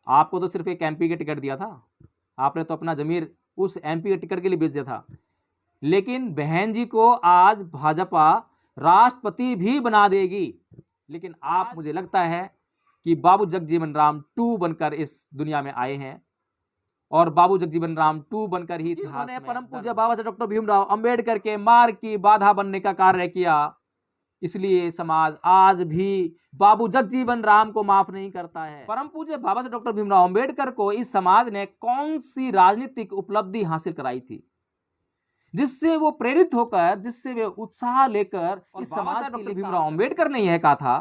आपको तो सिर्फ एक एमपी के टिकट दिया था, आपने तो अपना ज़मीर उस एमपी के टिकट के लिए बेच दिया था। लेकिन बहन जी को आज भाजपा राष्ट्रपति भी बना देगी। लेकिन आप, मुझे लगता है कि बाबू जगजीवन राम 2 बनकर इस दुनिया में आए हैं और बाबू जगजीवन राम 2 बनकर ही इतिहास में परम पूज्य बाबा साहब डॉक्टर भीमराव अंबेडकर के मार्ग की बाधा बनने का कार्य किया। इसलिए समाज आज भी बाबू जगजीवन राम को माफ नहीं करता है। परम पूज्य बाबा साहब डॉक्टर भीमराव अंबेडकर को इस समाज ने कौन सी राजनीतिक उपलब्धि हासिल कराई थी जिससे वो प्रेरित होकर, जिससे वे उत्साह लेकर इस समाज, डॉक्टर भीमराव अंबेडकर ने यह कहा था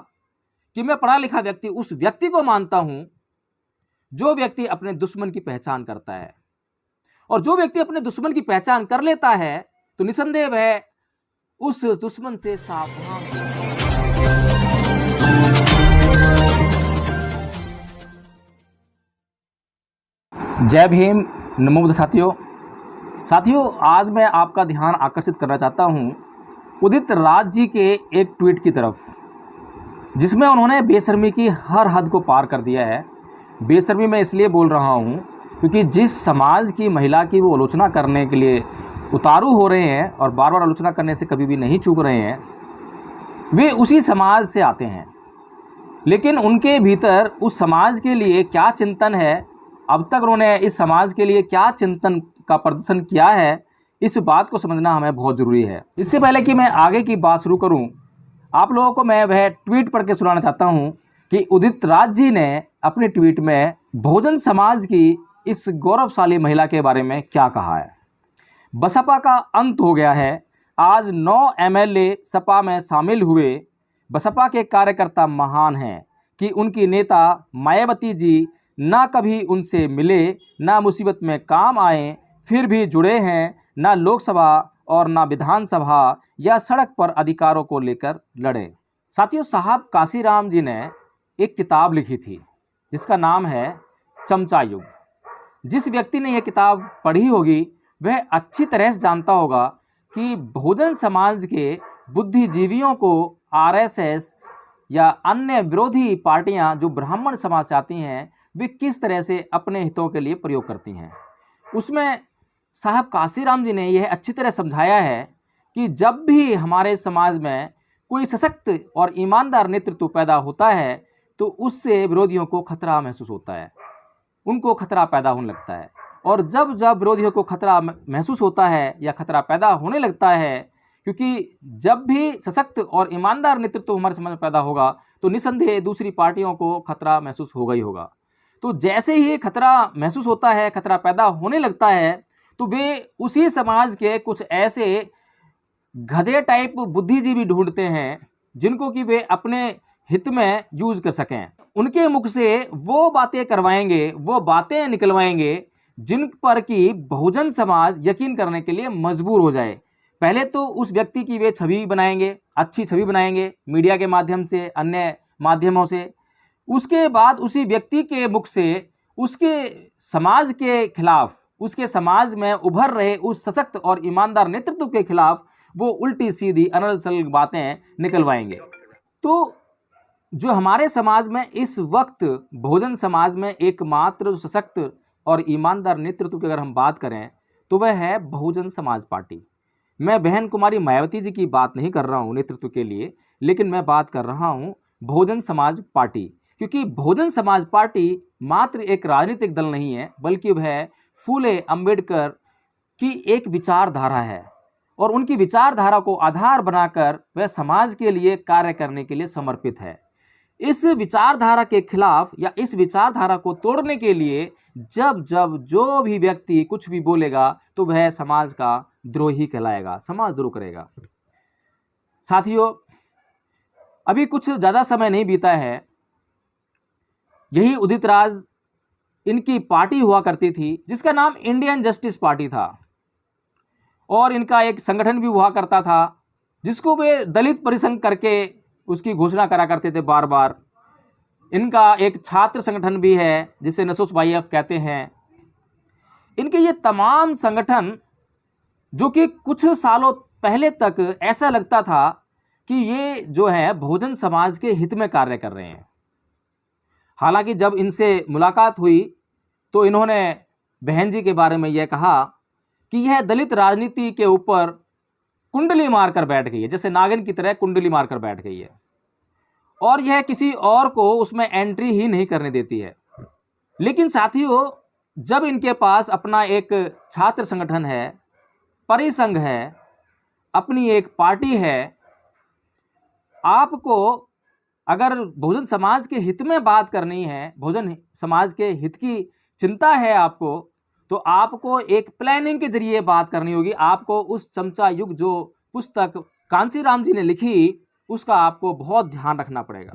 कि मैं पढ़ा लिखा व्यक्ति उस व्यक्ति को मानता हूं जो व्यक्ति अपने दुश्मन की पहचान करता है, और जो व्यक्ति अपने दुश्मन की पहचान कर लेता है तो निसंदेह वह उस दुश्मन से सावधान हो। जय भीम, नमो बुद्ध। साथियों, आज मैं आपका ध्यान आकर्षित करना चाहता हूं उदित राज जी के एक ट्वीट की तरफ, जिसमें उन्होंने बेशर्मी की हर हद को पार कर दिया है। बेशर्मी मैं इसलिए बोल रहा हूं क्योंकि जिस समाज की महिला की वो आलोचना करने के लिए उतारू हो रहे हैं और बार बार आलोचना करने से कभी भी नहीं चूक रहे हैं, वे उसी समाज से आते हैं। लेकिन उनके भीतर उस समाज के लिए क्या चिंतन है, अब तक उन्होंने इस समाज के लिए क्या चिंतन का प्रदर्शन किया है, इस बात को समझना हमें बहुत ज़रूरी है। इससे पहले कि मैं आगे की बात शुरू करूं, आप लोगों को मैं वह ट्वीट पढ़ के सुनाना चाहता हूं कि उदित राज जी ने अपने ट्वीट में बहुजन समाज की इस गौरवशाली महिला के बारे में क्या कहा है। बसपा का अंत हो गया है। आज 9 एमएलए सपा में शामिल हुए। बसपा के कार्यकर्ता महान हैं कि उनकी नेता मायावती जी ना कभी उनसे मिले, ना मुसीबत में काम आए, फिर भी जुड़े हैं, ना लोकसभा और ना विधानसभा या सड़क पर अधिकारों को लेकर लड़े। साथियों, साहब काशीराम जी ने एक किताब लिखी थी जिसका नाम है चमचा युग। जिस व्यक्ति ने यह किताब पढ़ी होगी वह अच्छी तरह से जानता होगा कि बहुजन समाज के बुद्धिजीवियों को आरएसएस या अन्य विरोधी पार्टियां जो ब्राह्मण समाज से आती हैं, वे किस तरह से अपने हितों के लिए प्रयोग करती हैं। उसमें साहब काशीराम जी ने यह अच्छी तरह समझाया है कि जब भी हमारे समाज में कोई सशक्त और ईमानदार नेतृत्व पैदा होता है तो उससे विरोधियों को खतरा महसूस होता है, उनको खतरा पैदा होने लगता है। और जब जब विरोधियों को खतरा महसूस होता है या खतरा पैदा होने लगता है, क्योंकि जब भी सशक्त और ईमानदार नेतृत्व हमारे समाज में पैदा होगा तो निसंदेह दूसरी पार्टियों को खतरा महसूस होगा ही होगा। तो जैसे ही खतरा महसूस होता है, खतरा पैदा होने लगता है, तो वे उसी समाज के कुछ ऐसे गधे टाइप बुद्धिजीवी ढूंढते हैं जिनको कि वे अपने हित में यूज कर सकें। उनके मुख से वो बातें करवाएंगे, वो बातें निकलवाएंगे जिन पर कि बहुजन समाज यकीन करने के लिए मजबूर हो जाए। पहले तो उस व्यक्ति की वे छवि बनाएंगे, अच्छी छवि बनाएंगे मीडिया के माध्यम से, अन्य माध्यमों से। उसके बाद उसी व्यक्ति के मुख से उसके समाज के खिलाफ, उसके समाज में उभर रहे उस सशक्त और ईमानदार नेतृत्व के खिलाफ वो उल्टी सीधी अनल सनल बातें निकलवाएंगे। तो जो हमारे समाज में इस वक्त बहुजन समाज में एकमात्र सशक्त और ईमानदार नेतृत्व की अगर हम बात करें तो वह है बहुजन समाज पार्टी। मैं बहन कुमारी मायावती जी की बात नहीं कर रहा हूं नेतृत्व के लिए, लेकिन मैं बात कर रहा हूं बहुजन समाज पार्टी, क्योंकि बहुजन समाज पार्टी मात्र एक राजनीतिक दल नहीं है, बल्कि वह फूले अंबेडकर की एक विचारधारा है और उनकी विचारधारा को आधार बनाकर वह समाज के लिए कार्य करने के लिए समर्पित है। इस विचारधारा के खिलाफ या इस विचारधारा को तोड़ने के लिए जब जब जो भी व्यक्ति कुछ भी बोलेगा तो वह समाज का द्रोही कहलाएगा, समाज द्रोह करेगा। साथियों, अभी कुछ ज़्यादा समय नहीं बीता है, यही उदित राज, इनकी पार्टी हुआ करती थी जिसका नाम इंडियन जस्टिस पार्टी था और इनका एक संगठन भी हुआ करता था जिसको वे दलित परिसंघ करके उसकी घोषणा करा करते थे बार बार। इनका एक छात्र संगठन भी है जिसे नसोस वाईएफ कहते हैं। इनके ये तमाम संगठन जो कि कुछ सालों पहले तक ऐसा लगता था कि ये जो है बहुजन समाज के हित में कार्य कर रहे हैं। हालांकि जब इनसे मुलाकात हुई तो इन्होंने बहन जी के बारे में यह कहा कि यह दलित राजनीति के ऊपर कुंडली मारकर बैठ गई है, जैसे नागिन की तरह कुंडली मारकर बैठ गई है, और यह किसी और को उसमें एंट्री ही नहीं करने देती है। लेकिन साथियों, जब इनके पास अपना एक छात्र संगठन है, परिसंघ है, अपनी एक पार्टी है, आपको अगर बहुजन समाज के हित में बात करनी है, बहुजन समाज के हित की चिंता है आपको, तो आपको एक प्लानिंग के जरिए बात करनी होगी। आपको उस चमचा युग जो पुस्तक कांसीराम जी ने लिखी, उसका आपको बहुत ध्यान रखना पड़ेगा।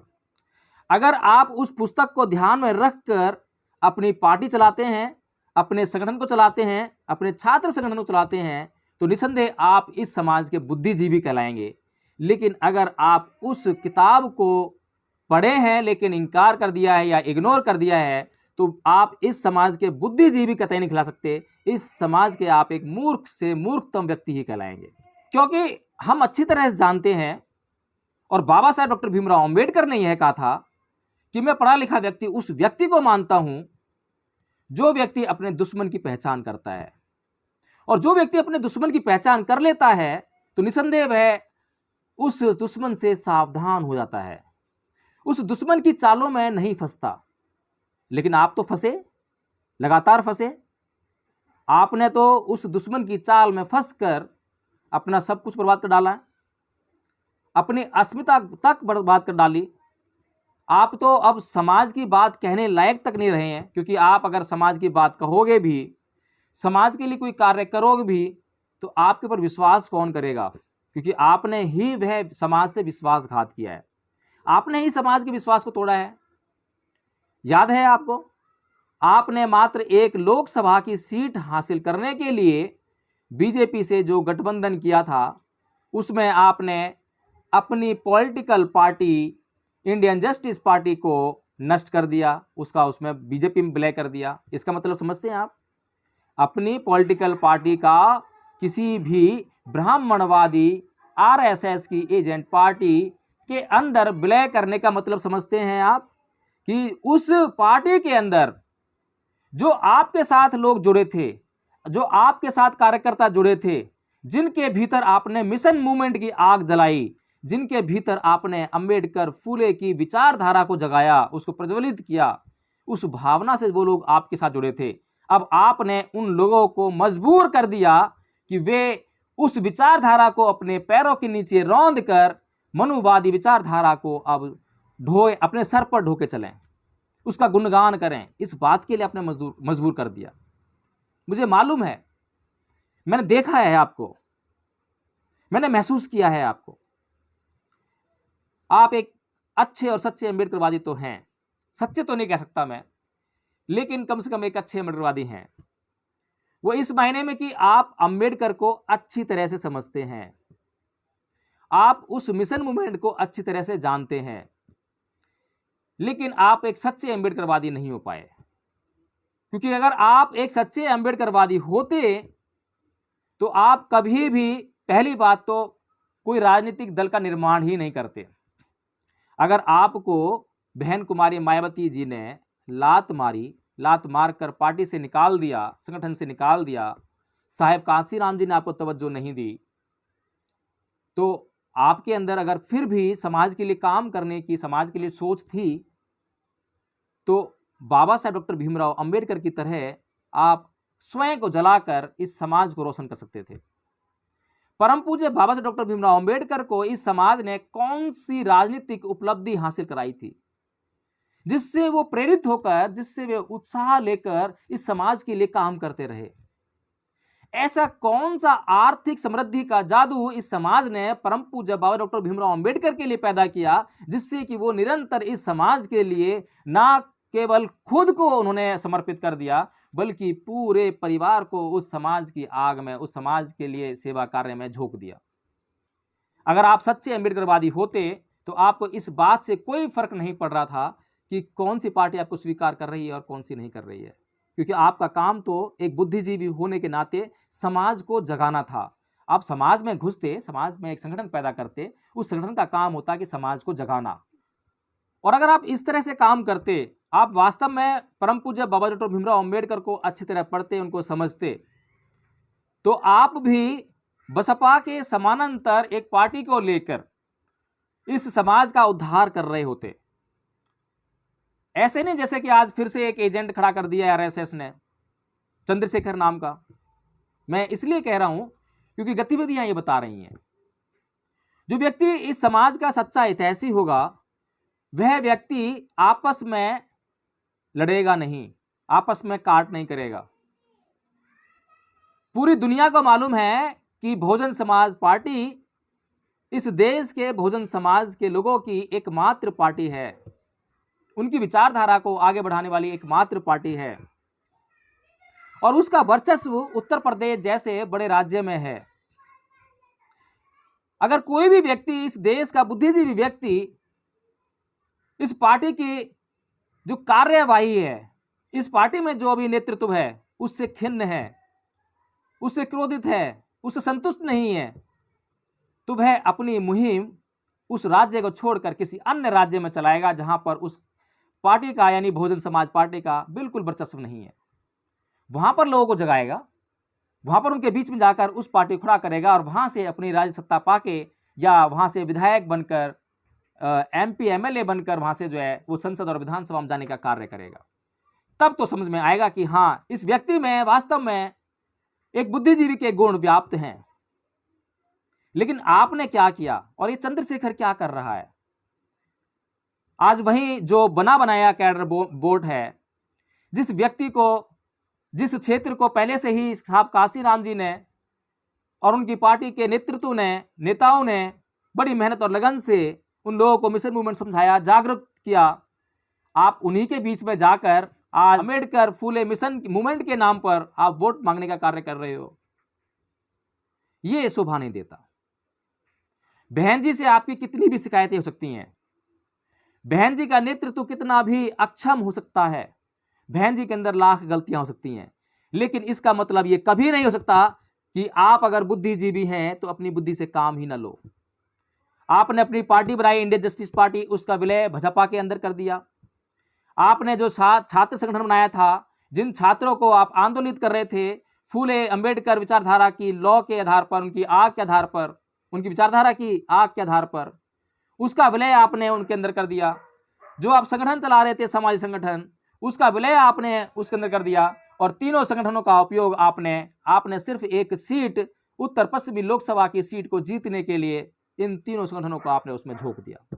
अगर आप उस पुस्तक को ध्यान में रखकर अपनी पार्टी चलाते हैं, अपने संगठन को चलाते हैं, अपने छात्र संगठन को चलाते हैं, तो निसंदेह आप इस समाज के बुद्धिजीवी कहलाएंगे। लेकिन अगर आप उस किताब को पढ़े हैं लेकिन इनकार कर दिया है या इग्नोर कर दिया है, तो आप इस समाज के बुद्धिजीवी कतई नहीं कहला सकते। इस समाज के आप एक मूर्ख से मूर्खतम व्यक्ति ही कहलाएंगे। क्योंकि हम अच्छी तरह से जानते हैं, और बाबा साहेब डॉक्टर भीमराव अंबेडकर ने यह कहा था कि मैं पढ़ा लिखा व्यक्ति उस व्यक्ति को मानता हूं जो व्यक्ति अपने दुश्मन की पहचान करता है, और जो व्यक्ति अपने दुश्मन की पहचान कर लेता है तो निसंदेह वह उस दुश्मन से सावधान हो जाता है, उस दुश्मन की चालों में नहीं फंसता। लेकिन आप तो फंसे, लगातार फंसे। आपने तो उस दुश्मन की चाल में फंसकर अपना सब कुछ बर्बाद कर डाला है, अपनी अस्मिता तक बर्बाद कर डाली। आप तो अब समाज की बात कहने लायक तक नहीं रहे हैं, क्योंकि आप अगर समाज की बात कहोगे भी, समाज के लिए कोई कार्य करोगे भी, तो आपके ऊपर विश्वास कौन करेगा? क्योंकि आपने ही वह समाज से विश्वासघात किया है, आपने ही समाज के विश्वास को तोड़ा है। याद है आपको, आपने मात्र एक लोकसभा की सीट हासिल करने के लिए बीजेपी से जो गठबंधन किया था, उसमें आपने अपनी political party Indian justice party को नष्ट कर दिया, उसका उसमें बीजेपी में विलय कर दिया। इसका मतलब समझते हैं आप? अपनी पॉलिटिकल पार्टी का किसी भी ब्राह्मणवादी आरएसएस की एजेंट पार्टी के अंदर विलय करने का मतलब समझते हैं आप? कि उस पार्टी के अंदर जो आपके साथ लोग जुड़े थे, जो आपके साथ कार्यकर्ता जुड़े थे, जिनके भीतर आपने मिशन मूवमेंट की आग जलाई, जिनके भीतर आपने अंबेडकर फूले की विचारधारा को जगाया, उसको प्रज्वलित किया, उस भावना से वो लोग आपके साथ जुड़े थे। अब आपने उन लोगों को मजबूर कर दिया कि वे उस विचारधारा को अपने पैरों के नीचे रौंद कर मनुवादी विचारधारा को अब ढोए, अपने सर पर ढो के चलें, उसका गुणगान करें। इस बात के लिए आपने मजबूर कर दिया। मुझे मालूम है, मैंने देखा है आपको, मैंने महसूस किया है आपको। आप एक अच्छे और सच्चे अम्बेडकरवादी तो हैं, सच्चे तो नहीं कह सकता मैं, लेकिन कम से कम एक अच्छे अम्बेडकरवादी हैं। वो इस मायने में कि आप अंबेडकर को अच्छी तरह से समझते हैं, आप उस मिशन मूवमेंट को अच्छी तरह से जानते हैं, लेकिन आप एक सच्चे अम्बेडकरवादी नहीं हो पाए। क्योंकि अगर आप एक सच्चे अम्बेडकरवादी होते तो आप कभी भी, पहली बात तो, कोई राजनीतिक दल का निर्माण ही नहीं करते। अगर आपको बहन कुमारी मायावती जी ने लात मारी, लात मारकर पार्टी से निकाल दिया, संगठन से निकाल दिया, साहेब कांसीराम जी ने आपको तवज्जो नहीं दी, तो आपके अंदर अगर फिर भी समाज के लिए काम करने की, समाज के लिए सोच थी, तो बाबा साहेब डॉक्टर भीमराव अंबेडकर की तरह आप स्वयं को जलाकर इस समाज को रोशन कर सकते थे। परम पूज्य बाबा साहेब डॉक्टर भीमराव अंबेडकर को इस समाज ने कौन सी राजनीतिक उपलब्धि हासिल कराई थी जिससे वो प्रेरित होकर, जिससे वे उत्साह लेकर इस समाज के लिए काम करते रहे? ऐसा कौन सा आर्थिक समृद्धि का जादू इस समाज ने परम पूज्य बाबा डॉक्टर भीमराव अंबेडकर के लिए पैदा किया, जिससे कि वो निरंतर इस समाज के लिए ना केवल खुद को उन्होंने समर्पित कर दिया, बल्कि पूरे परिवार को उस समाज की आग में, उस समाज के लिए सेवा कार्य में झोंक दिया। अगर आप सच्चे अम्बेडकरवादी होते तो आपको इस बात से कोई फर्क नहीं पड़ रहा था कि कौन सी पार्टी आपको स्वीकार कर रही है और कौन सी नहीं कर रही है, क्योंकि आपका काम तो एक बुद्धिजीवी होने के नाते समाज को जगाना था। आप समाज में घुसते, समाज में एक संगठन पैदा करते, उस संगठन का काम होता कि समाज को जगाना। और अगर आप इस तरह से काम करते, आप वास्तव में परम पूज्य बाबा डॉक्टर भीमराव अंबेडकर को अच्छी तरह पढ़ते, उनको समझते, तो आप भी बसपा के समानांतर एक पार्टी को लेकर इस समाज का उद्धार कर रहे होते। ऐसे नहीं जैसे कि आज फिर से एक एजेंट खड़ा कर दिया आरएसएस ने, चंद्रशेखर नाम का। मैं इसलिए कह रहा हूं क्योंकि गतिविधियां ये बता रही हैं। जो व्यक्ति इस समाज का सच्चा हितैषी होगा, वह व्यक्ति आपस में लड़ेगा नहीं, आपस में काट नहीं करेगा। पूरी दुनिया को मालूम है कि बहुजन समाज पार्टी इस देश के बहुजन समाज के लोगों की एकमात्र पार्टी है, उनकी विचारधारा को आगे बढ़ाने वाली एकमात्र पार्टी है, और उसका वर्चस्व उत्तर प्रदेश जैसे बड़े राज्य में है। अगर कोई भी व्यक्ति, इस देश का बुद्धिजीवी व्यक्ति, इस पार्टी की जो कार्यवाही है, इस पार्टी में जो अभी नेतृत्व है, उससे खिन्न है, उससे क्रोधित है, उससे संतुष्ट नहीं है, तो वह अपनी मुहिम उस राज्य को छोड़कर किसी अन्य राज्य में चलाएगा जहां पर उस पार्टी का, यानी बहुजन समाज पार्टी का बिल्कुल वर्चस्व नहीं है। वहां पर लोगों को जगाएगा, वहां पर उनके बीच में जाकर उस पार्टी को खड़ा करेगा और वहां से अपनी राज्य सत्ता पाके या वहां से विधायक बनकर, एमपी एमएलए बनकर वहां से जो है वो संसद और विधानसभा में जाने का कार्य करेगा। तब तो समझ में आएगा कि हाँ, इस व्यक्ति में वास्तव में एक बुद्धिजीवी के गुण व्याप्त हैं। लेकिन आपने क्या किया, और ये चंद्रशेखर क्या कर रहा है? आज वही जो बना बनाया कैडर बोर्ड है, जिस व्यक्ति को, जिस क्षेत्र को पहले से ही साहब काशीराम जी ने और उनकी पार्टी के नेतृत्व ने, नेताओं ने बड़ी मेहनत और लगन से उन लोगों को मिशन मूवमेंट समझाया, जागरूक किया, आप उन्हीं के बीच में जाकर आज अम्बेडकर फूले मिशन मूवमेंट के नाम पर आप वोट मांगने का कार्य कर रहे हो। ये शोभा नहीं देता। बहन जी से आपकी कितनी भी शिकायतें हो सकती हैं, बहन जी का नेतृत्व कितना भी अक्षम हो सकता है, बहन जी के अंदर लाख गलतियां हो सकती हैं, लेकिन इसका मतलब यह कभी नहीं हो सकता कि आप अगर बुद्धिजीवी हैं तो अपनी बुद्धि से काम ही ना लो। आपने अपनी पार्टी बनाई इंडियन जस्टिस पार्टी, उसका विलय भाजपा के अंदर कर दिया। आपने जो छात्र संगठन बनाया था, जिन छात्रों को आप आंदोलित कर रहे थे फूले अंबेडकर विचारधारा की लॉ के आधार पर, उनकी आग के आधार पर, उनकी विचारधारा की आग के आधार पर, उसका विलय आपने उनके अंदर कर दिया। जो आप संगठन चला रहे थे, समाजी संगठन, उसका विलय आपने उसके अंदर कर दिया। और तीनों संगठनों का उपयोग आपने सिर्फ एक सीट, उत्तर पश्चिमी लोकसभा की सीट को जीतने के लिए इन तीनों संगठनों को आपने उसमें झोंक दिया।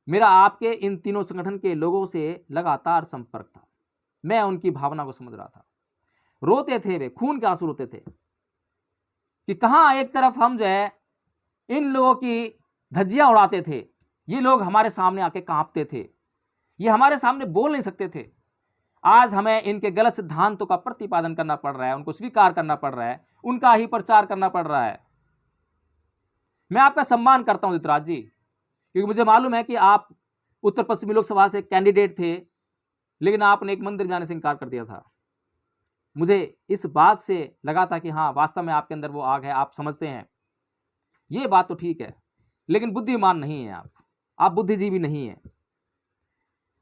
मेरा आपके इन तीनों संगठन के लोगों से लगातार संपर्क था, मैं उनकी भावना को समझ रहा था। रोते थे वे, खून के आंसू रोते थे कि कहां एक तरफ हम जो है इन लोगों की धज्जियां उड़ाते थे, ये लोग हमारे सामने आके कांपते थे, ये हमारे सामने बोल नहीं सकते थे। आज हमें इनके गलत सिद्धांतों का प्रतिपादन करना पड़ रहा है, उनको स्वीकार करना पड़ रहा है, उनका ही प्रचार करना पड़ रहा है। मैं आपका सम्मान करता हूं धृतराज जी, क्योंकि मुझे मालूम है कि आप उत्तर पश्चिमी लोकसभा से कैंडिडेट थे, लेकिन आपने एक मंदिर जाने से इनकार कर दिया था। मुझे इस बात से लगा था कि हाँ, वास्तव में आपके अंदर वो आग है, आप समझते हैं। ये बात तो ठीक है, लेकिन बुद्धिमान नहीं है आप बुद्धिजीवी नहीं है।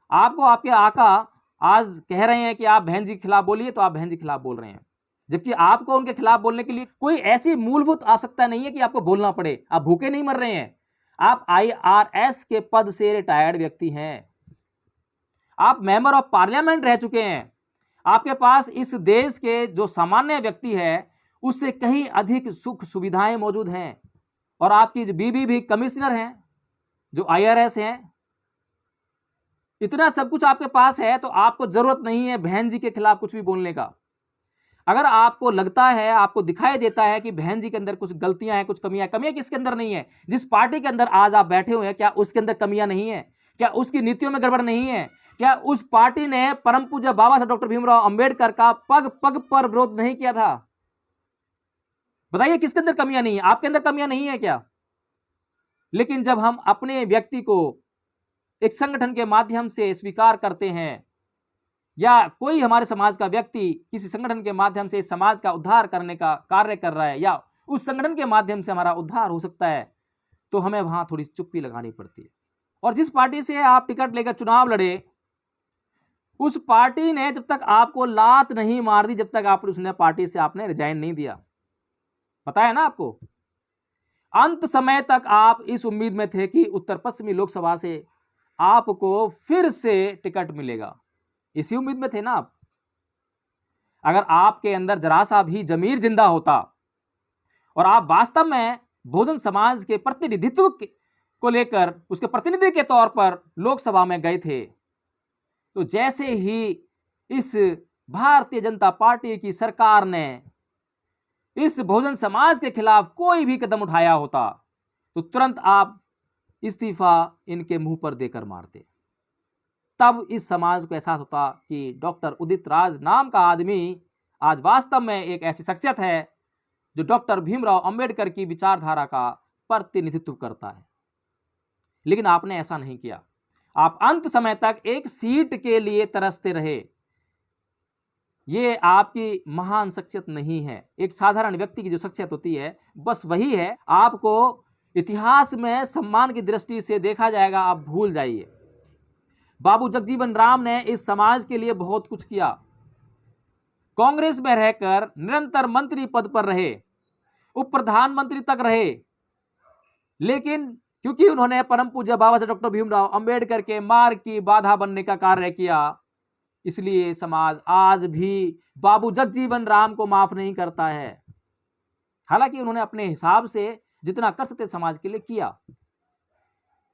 आपको आपके आका आज कह रहे हैं कि आप बहन जी के खिलाफ बोलिए, तो आप बहन जी के खिलाफ बोल रहे हैं, जबकि आपको उनके खिलाफ बोलने के लिए कोई ऐसी मूलभूत आवश्यकता नहीं है कि आपको बोलना पड़े। आप भूखे नहीं मर रहे हैं, आप IRS के पद से रिटायर्ड व्यक्ति हैं, आप मेंबर ऑफ पार्लियामेंट रह चुके हैं, आपके पास इस देश के जो सामान्य व्यक्ति है उससे कहीं अधिक सुख सुविधाएं मौजूद हैं, और आपकी जो बीबी भी कमिश्नर हैं, जो IRS हैं, इतना सब कुछ आपके पास है, तो आपको जरूरत नहीं है बहन जी के खिलाफ कुछ भी बोलने का। अगर आपको लगता है, आपको दिखाई देता है कि बहन जी के अंदर कुछ गलतियां हैं, कुछ कमियां किसके अंदर नहीं है? जिस पार्टी के अंदर आज आप बैठे हुए हैं, क्या उसके अंदर कमियां नहीं है? क्या उसकी नीतियों में गड़बड़ नहीं है? क्या उस पार्टी ने परम पूज्य बाबा साहब डॉक्टर भीमराव अंबेडकर का पग पग पर विरोध नहीं किया था? बताइए, किसके अंदर कमियां नहीं है? आपके अंदर कमियां नहीं है क्या? लेकिन जब हम अपने व्यक्ति को एक संगठन के माध्यम से स्वीकार करते हैं, या कोई हमारे समाज का व्यक्ति किसी संगठन के माध्यम से इस समाज का उद्धार करने का कार्य कर रहा है, या उस संगठन के माध्यम से हमारा उद्धार हो सकता है, तो हमें वहाँ थोड़ी चुप्पी लगानी पड़ती है। और जिस पार्टी से आप टिकट लेकर चुनाव लड़े, उस पार्टी ने जब तक आपको लात नहीं मार दी, जब तक आप उसने पार्टी से आपने रिजाइन नहीं दिया। पता है ना आपको? अंत समय तक आप इस उम्मीद में थे कि उत्तर पश्चिमी लोकसभा से आपको फिर से टिकट मिलेगा। इसी उम्मीद में थे ना आप। अगर आपके अंदर जरा सा भी जमीर जिंदा होता और आप वास्तव में बहुजन समाज के प्रतिनिधित्व को लेकर उसके प्रतिनिधि के तौर पर लोकसभा में गए थे, तो जैसे ही इस भारतीय जनता पार्टी की सरकार ने इस बहुजन समाज के खिलाफ कोई भी कदम उठाया होता, तो तुरंत आप इस्तीफा इनके मुंह पर देकर मारते। तब इस समाज को एहसास होता कि डॉक्टर उदित राज नाम का आदमी आज वास्तव में एक ऐसी शख्सियत है जो डॉक्टर भीमराव अंबेडकर की विचारधारा का प्रतिनिधित्व करता है। लेकिन आपने ऐसा नहीं किया। आप अंत समय तक एक सीट के लिए तरसते रहे। ये आपकी महान शख्सियत नहीं है। एक साधारण व्यक्ति की जो शख्सियत होती है बस वही है। आपको इतिहास में सम्मान की दृष्टि से देखा जाएगा, आप भूल जाइए। बाबू जगजीवन राम ने इस समाज के लिए बहुत कुछ किया। कांग्रेस में रहकर निरंतर मंत्री पद पर रहे, उप प्रधानमंत्री तक रहे, लेकिन क्योंकि उन्होंने परम पूज्य बाबा साहब डॉक्टर भीमराव अंबेडकर के मार्ग की बाधा बनने का कार्य किया, इसलिए समाज आज भी बाबू जगजीवन राम को माफ नहीं करता है। हालांकि उन्होंने अपने हिसाब से जितना कर सकते समाज के लिए किया,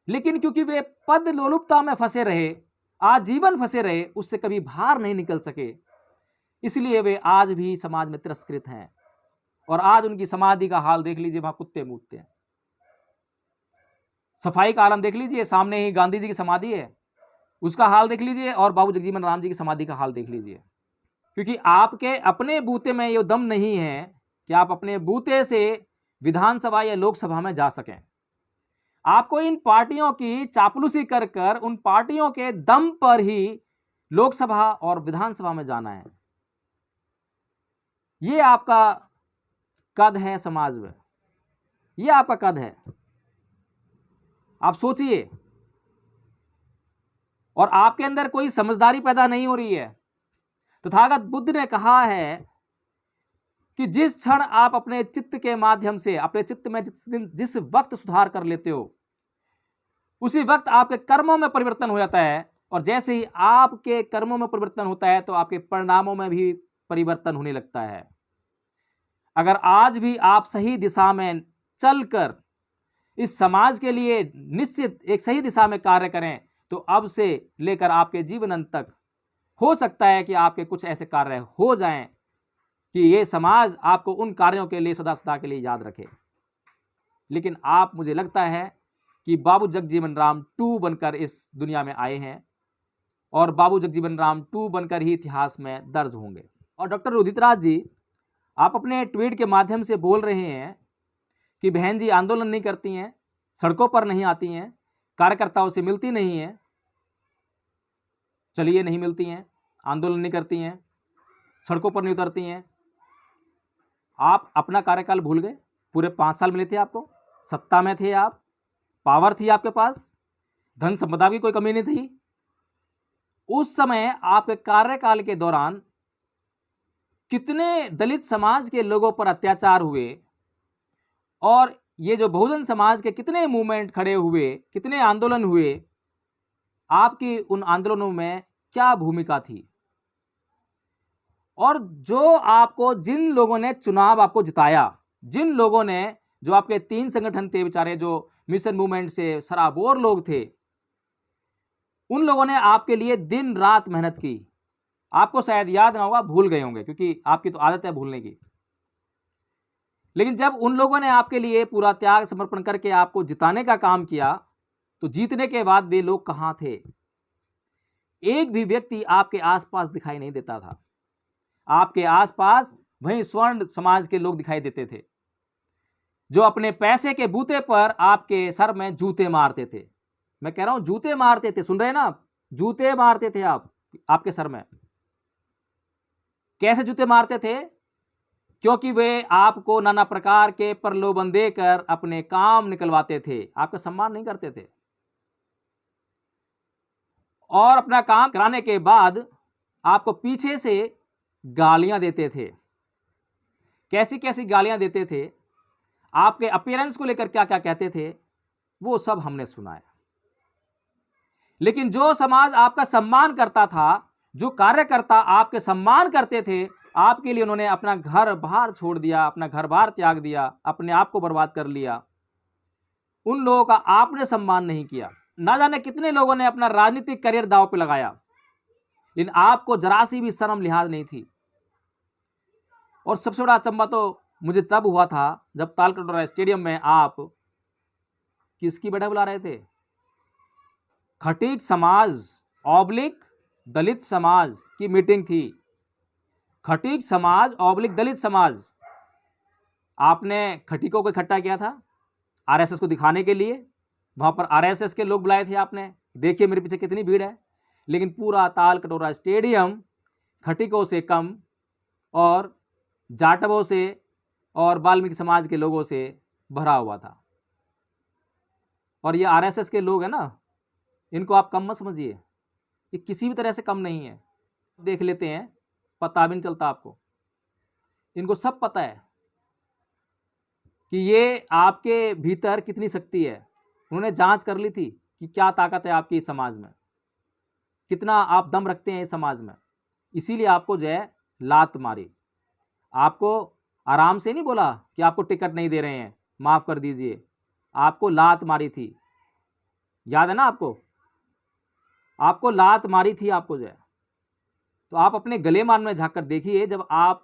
लेकिन क्योंकि वे पद लोलुपता में फंसे रहे, आजीवन फंसे रहे, उससे कभी बाहर नहीं निकल सके, इसलिए वे आज भी समाज में तिरस्कृत हैं। और आज उनकी समाधि का हाल देख लीजिए, वहां कुत्ते मूतते हैं। सफाई का आलम देख लीजिए, सामने ही गांधी जी की समाधि है, उसका हाल देख लीजिए, और बाबू जगजीवन राम जी की समाधि का हाल देख लीजिए। क्योंकि आपके अपने बूते में ये दम नहीं है कि आप अपने बूते से विधानसभा या लोकसभा में जा सकें। आपको इन पार्टियों की चापलूसी कर कर उन पार्टियों के दम पर ही लोकसभा और विधानसभा में जाना है। ये आपका कद है समाज में, ये आपका कद है। आप सोचिए, और आपके अंदर कोई समझदारी पैदा नहीं हो रही है। तथागत बुद्ध ने कहा है कि जिस क्षण आप अपने चित्त के माध्यम से, अपने चित्त में जिस वक्त सुधार कर लेते हो, उसी वक्त आपके कर्मों में परिवर्तन हो जाता है। और जैसे ही आपके कर्मों में परिवर्तन होता है तो आपके परिणामों में भी परिवर्तन होने लगता है। अगर आज भी आप सही दिशा में चलकर इस समाज के लिए निश्चित एक सही दिशा में कार्य करें, तो अब से लेकर आपके जीवन अंत तक हो सकता है कि आपके कुछ ऐसे कार्य हो जाएं कि ये समाज आपको उन कार्यों के लिए सदा सदा के लिए याद रखे। लेकिन आप, मुझे लगता है कि बाबू जगजीवन राम 2 बनकर इस दुनिया में आए हैं, और बाबू जगजीवन राम 2 बनकर ही इतिहास में दर्ज होंगे। और डॉक्टर उदित राज जी, आप अपने ट्वीट के माध्यम से बोल रहे हैं कि बहन जी आंदोलन नहीं करती हैं, सड़कों पर नहीं आती हैं, कार्यकर्ताओं से मिलती नहीं हैं। चलिए, नहीं मिलती हैं, आंदोलन नहीं करती हैं, सड़कों पर नहीं उतरती हैं। आप अपना कार्यकाल भूल गए। पूरे 5 साल मिले थे आपको, सत्ता में थे आप, पावर थी आपके पास, धन संपदा की कोई कमी नहीं थी। उस समय आपके कार्यकाल के दौरान कितने दलित समाज के लोगों पर अत्याचार हुए, और ये जो बहुजन समाज के कितने मूवमेंट खड़े हुए, कितने आंदोलन हुए, आपकी उन आंदोलनों में क्या भूमिका थी? और जो आपको, जिन लोगों ने चुनाव आपको जिताया, जिन लोगों ने, जो आपके 3 संगठन थे बेचारे, जो मिशन मूवमेंट से सराबोर लोग थे, उन लोगों ने आपके लिए दिन रात मेहनत की। आपको शायद याद ना होगा, भूल गए होंगे, क्योंकि आपकी तो आदत है भूलने की। लेकिन जब उन लोगों ने आपके लिए पूरा त्याग समर्पण करके आपको जिताने का काम किया, तो जीतने के बाद वे लोग कहां थे? एक भी व्यक्ति आपके आसपास दिखाई नहीं देता था। आपके आसपास वही स्वर्ण समाज के लोग दिखाई देते थे, जो अपने पैसे के बूते पर आपके सर में जूते मारते थे। मैं कह रहा हूं, जूते मारते थे, सुन रहे हैं ना आप? जूते मारते थे आपके सर में। कैसे जूते मारते थे? क्योंकि वे आपको नाना प्रकार के प्रलोभन देकर अपने काम निकलवाते थे, आपका सम्मान नहीं करते थे और अपना काम कराने के बाद आपको पीछे से गालियां देते थे। कैसी कैसी गालियां देते थे, आपके अपीयरेंस को लेकर क्या क्या कहते थे, वो सब हमने सुना है। लेकिन जो समाज आपका सम्मान करता था, जो कार्यकर्ता आपके सम्मान करते थे, आपके लिए उन्होंने अपना घर बार छोड़ दिया, अपना घर बार त्याग दिया, अपने आप को बर्बाद कर लिया, उन लोगों का आपने सम्मान नहीं किया। ना जाने कितने लोगों ने अपना राजनीतिक करियर दांव पे लगाया, लेकिन आपको जरा सी भी शर्म लिहाज नहीं थी। और सबसे बड़ा अचंभा तो मुझे तब हुआ था जब तालकटोरा स्टेडियम में आप किसकी बैठक बुला रहे थे, खटीक समाज ऑब्लिक दलित समाज की मीटिंग थी। खटीक समाज ऑब्लिक दलित समाज, आपने खटीकों को इकट्ठा किया था आरएसएस को दिखाने के लिए। वहां पर आरएसएस के लोग बुलाए थे आपने, देखिए मेरे पीछे कितनी भीड़ है। लेकिन पूरा तालकटोरा स्टेडियम खटीकों से कम और जाटवों से और वाल्मीकि समाज के लोगों से भरा हुआ था। और ये आरएसएस के लोग हैं ना, इनको आप कम मत समझिए, ये किसी भी तरह से कम नहीं है। देख लेते हैं, पता भी नहीं चलता आपको। इनको सब पता है कि ये आपके भीतर कितनी शक्ति है। उन्होंने जांच कर ली थी कि क्या ताकत है आपकी इस समाज में, कितना आप दम रखते हैं इस समाज में। इसीलिए आपको जो है लात मारी। आपको आराम से नहीं बोला कि आपको टिकट नहीं दे रहे हैं, माफ़ कर दीजिए, आपको लात मारी थी। याद है ना आपको, आपको लात मारी थी आपको जो है। तो आप अपने गले मान में झाँक कर देखिए, जब आप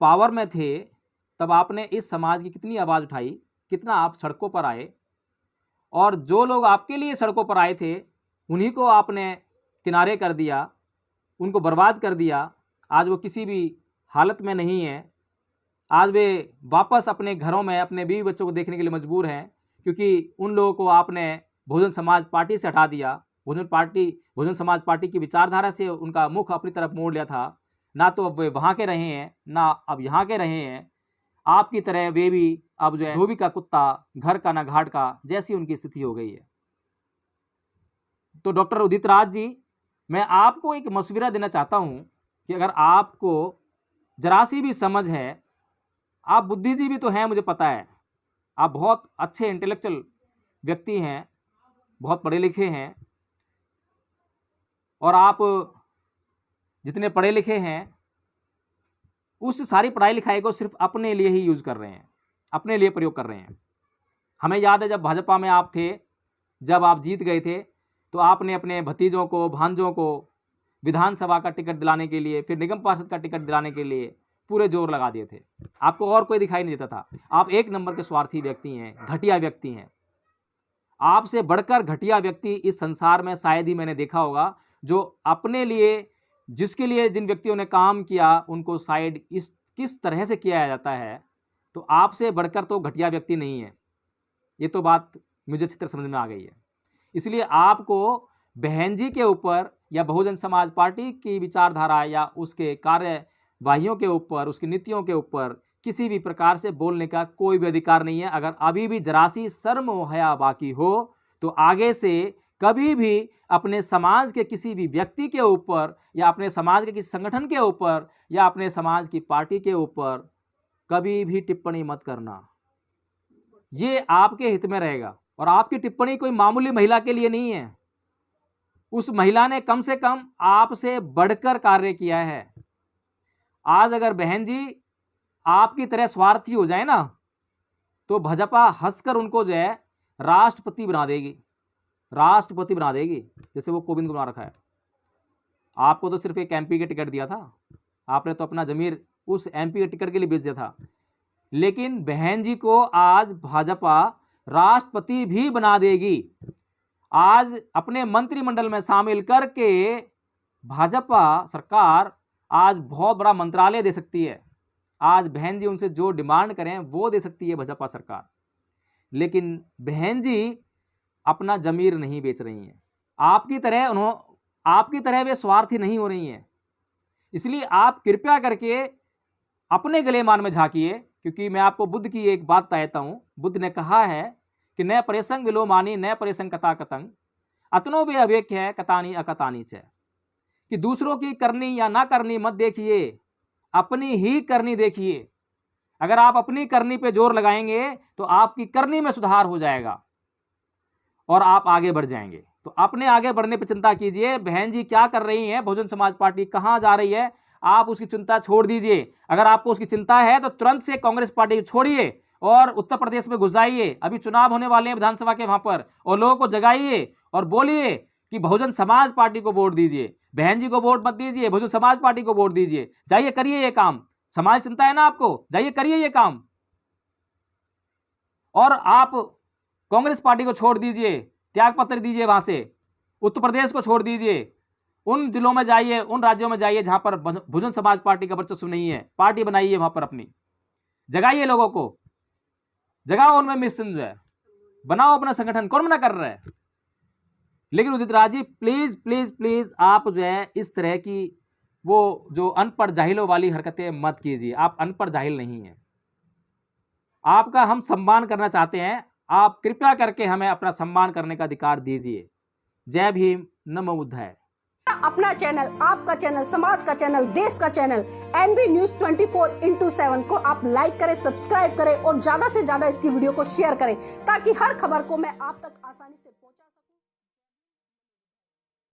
पावर में थे तब आपने इस समाज की कितनी आवाज़ उठाई, कितना आप सड़कों पर आए, और जो लोग आपके लिए सड़कों पर आए थे उन्हीं को आपने किनारे कर दिया, उनको बर्बाद कर दिया। आज वो किसी भी हालत में नहीं है। आज वे वापस अपने घरों में अपने बीवी बच्चों को देखने के लिए मजबूर हैं, क्योंकि उन लोगों को आपने बहुजन समाज पार्टी से हटा दिया। बहुजन समाज पार्टी की विचारधारा से उनका मुख अपनी तरफ मोड़ लिया था। ना तो अब वे वहाँ के रहे हैं, ना अब यहाँ के रहे हैं। आपकी तरह वे भी अब जो है धोबी का कुत्ता घर का ना घाट का जैसी उनकी स्थिति हो गई है। तो डॉक्टर उदित राज जी, मैं आपको एक मशविरा देना चाहता हूं कि अगर आपको जरा सी भी समझ है, आप बुद्धिजीवी तो हैं, मुझे पता है, आप बहुत अच्छे इंटेलेक्चुअल व्यक्ति हैं, बहुत पढ़े लिखे हैं, और आप जितने पढ़े लिखे हैं उस सारी पढ़ाई लिखाई को सिर्फ अपने लिए ही यूज़ कर रहे हैं, अपने लिए प्रयोग कर रहे हैं। हमें याद है जब भाजपा में आप थे, जब आप जीत गए थे, तो आपने अपने भतीजों को, भांजों को विधानसभा का टिकट दिलाने के लिए, फिर निगम पार्षद का टिकट दिलाने के लिए पूरे जोर लगा दिए थे। आपको और कोई दिखाई नहीं देता था। आप एक नंबर के स्वार्थी व्यक्ति हैं, घटिया व्यक्ति हैं। आपसे बढ़कर घटिया व्यक्ति इस संसार में शायद ही मैंने देखा होगा, जो अपने लिए, जिसके लिए जिन व्यक्तियों ने काम किया उनको शायद इस किस तरह से किया जाता है, तो आपसे बढ़कर तो घटिया व्यक्ति नहीं है। ये तो बात मुझे अच्छी तरह समझ में आ गई है। इसलिए आपको बहन जी के ऊपर या बहुजन समाज पार्टी की विचारधारा या उसके कार्यवाहियों के ऊपर, उसकी नीतियों के ऊपर किसी भी प्रकार से बोलने का कोई भी अधिकार नहीं है। अगर अभी भी जरा सी शर्म हया बाकी हो तो आगे से कभी भी अपने समाज के किसी भी व्यक्ति के ऊपर या अपने समाज के किसी संगठन के ऊपर या अपने समाज की पार्टी के ऊपर कभी भी टिप्पणी मत करना। ये आपके हित में रहेगा। और आपकी टिप्पणी कोई मामूली महिला के लिए नहीं है। उस महिला ने कम से कम आपसे बढ़कर कार्य किया है। आज अगर बहन जी आपकी तरह स्वार्थी हो जाए ना, तो भाजपा हंसकर उनको जो है राष्ट्रपति बना देगी, राष्ट्रपति बना देगी, जैसे वो कोविंद को बना रखा है। आपको तो सिर्फ एक एमपी के टिकट दिया था, आपने तो अपना जमीर उस एमपी के टिकट के लिए बेच दिया था। लेकिन बहन जी को आज भाजपा राष्ट्रपति भी बना देगी। आज अपने मंत्रिमंडल में शामिल करके भाजपा सरकार आज बहुत बड़ा मंत्रालय दे सकती है। आज बहन जी उनसे जो डिमांड करें वो दे सकती है भाजपा सरकार। लेकिन बहन जी अपना जमीर नहीं बेच रही हैं। आपकी तरह वे स्वार्थी नहीं हो रही हैं। इसलिए आप कृपया करके अपने गलेमान में झांकिए, क्योंकि मैं आपको बुद्ध की एक बात बताता हूं। बुद्ध ने कहा है कि न परेसंग विलोमानी न परेसंग कथा कतंग अतनो वे अवेक्य है कतानी अकतानी च, कि दूसरों की करनी या ना करनी मत देखिए, अपनी ही करनी देखिए। अगर आप अपनी करनी पे जोर लगाएंगे तो आपकी करनी में सुधार हो जाएगा और आप आगे बढ़ जाएंगे। तो अपने आगे बढ़ने पर चिंता कीजिए। बहन जी क्या कर रही हैं, बहुजन समाज पार्टी कहां जा रही है, आप उसकी चिंता छोड़ दीजिए। अगर आपको उसकी चिंता है तो तुरंत से कांग्रेस पार्टी को छोड़िए और उत्तर प्रदेश में घुस जाइए। अभी चुनाव होने वाले हैं विधानसभा के वहां पर, और लोगों को जगाइए और बोलिए कि बहुजन समाज पार्टी को वोट दीजिए। बहन जी को वोट मत दीजिए, बहुजन समाज पार्टी को वोट दीजिए। जाइए करिए ये काम। समाज चिंता है ना आपको, जाइए करिए ये काम। और आप कांग्रेस पार्टी को छोड़ दीजिए, त्याग पत्र दीजिए, वहां से उत्तर प्रदेश को छोड़ दीजिए। उन जिलों में जाइए, उन राज्यों में जाइए जहां पर बहुजन समाज पार्टी का वर्चस्व नहीं है। पार्टी बनाइए वहां पर, अपनी जगाइए, लोगों को जगाओ, उनमें मिशन जो है बनाओ अपना संगठन। कौन मना कर रहा है? लेकिन Udit Raj ji please please please आप जो है इस तरह की वो जो अनपढ़ जाहिलों वाली हरकतें मत कीजिए। आप अनपढ़ जाहिल नहीं हैं, आपका हम सम्मान करना चाहते हैं। आप कृपया करके हमें अपना सम्मान करने का अधिकार दीजिए। जय भीम, नमो बुद्धाय। अपना चैनल, आपका चैनल, समाज का चैनल, देश का चैनल एनबी न्यूज 24/7 को आप लाइक करें, सब्सक्राइब करें और ज्यादा से ज्यादा इसकी वीडियो को शेयर करें, ताकि हर खबर को मैं आप तक आसानी से